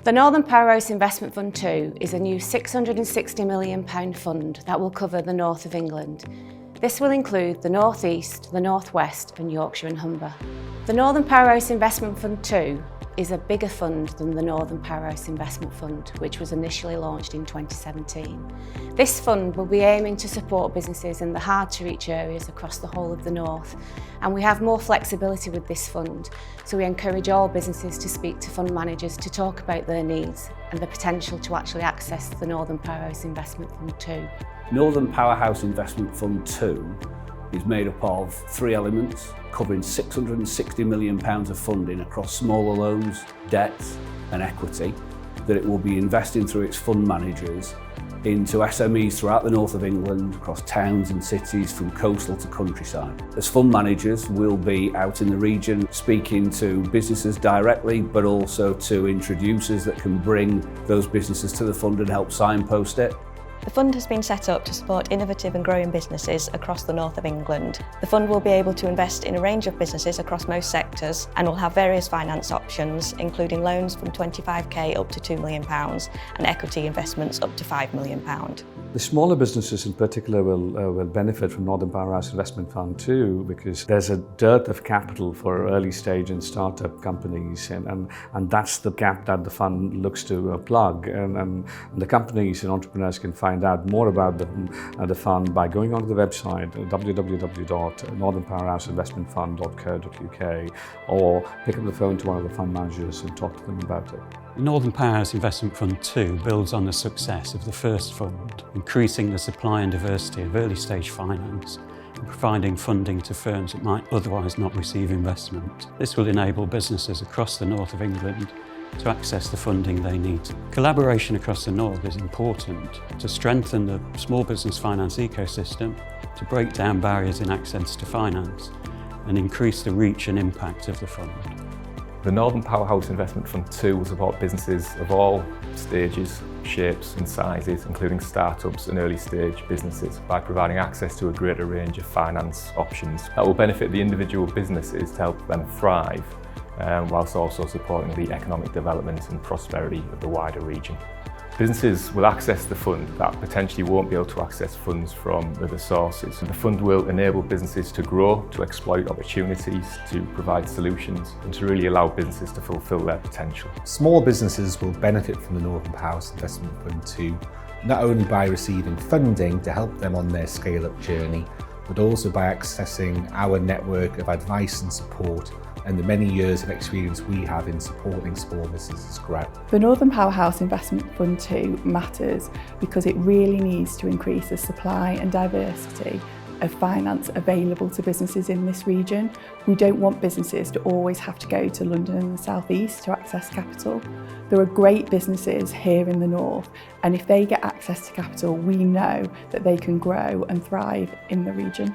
The Northern Powerhouse Investment Fund 2 is a new £660 million fund that will cover the north of England. This will include the North East, the North West and Yorkshire and Humber. The Northern Powerhouse Investment Fund 2 is a bigger fund than the Northern Powerhouse Investment Fund, which was initially launched in 2017. This fund will be aiming to support businesses in the hard-to-reach areas across the whole of the north, and we have more flexibility with this fund, so we encourage all businesses to speak to fund managers to talk about their needs and the potential to actually access the Northern Powerhouse Investment Fund 2. Northern Powerhouse Investment Fund 2 is made up of three elements, covering £660 million of funding across smaller loans, debt and equity that it will be investing through its fund managers into SMEs throughout the north of England, across towns and cities from coastal to countryside. As fund managers, we'll be out in the region speaking to businesses directly, but also to introducers that can bring those businesses to the fund and help signpost it. The fund has been set up to support innovative and growing businesses across the north of England. The fund will be able to invest in a range of businesses across most sectors and will have various finance options, including loans from £25k up to £2 million and equity investments up to £5 million. The smaller businesses in particular will benefit from Northern Powerhouse Investment Fund 2 because there's a dearth of capital for early stage and startup companies and that's the gap that the fund looks to plug and the companies and entrepreneurs can find out more about the fund by going onto the website www.northernpowerhouseinvestmentfund.co.uk or pick up the phone to one of the fund managers and talk to them about it. The Northern Powerhouse Investment Fund 2 builds on the success of the first fund, increasing the supply and diversity of early stage finance and providing funding to firms that might otherwise not receive investment. This will enable businesses across the north of England to access the funding they need. Collaboration across the north is important to strengthen the small business finance ecosystem, to break down barriers in access to finance and increase the reach and impact of the fund. The Northern Powerhouse Investment Fund 2 will support businesses of all stages, shapes and sizes, including startups and early stage businesses, by providing access to a greater range of finance options that will benefit the individual businesses to help them thrive, whilst also supporting the economic development and prosperity of the wider region. Businesses will access the fund that potentially won't be able to access funds from other sources. The fund will enable businesses to grow, to exploit opportunities, to provide solutions and to really allow businesses to fulfil their potential. Small businesses will benefit from the Northern Powerhouse Investment Fund 2, not only by receiving funding to help them on their scale-up journey, but also by accessing our network of advice and support and the many years of experience we have in supporting small businesses grow. The Northern Powerhouse Investment Fund 2 matters because it really needs to increase the supply and diversity of finance available to businesses in this region. We don't want businesses to always have to go to London and the South East to access capital. There are great businesses here in the north, and if they get access to capital, we know that they can grow and thrive in the region.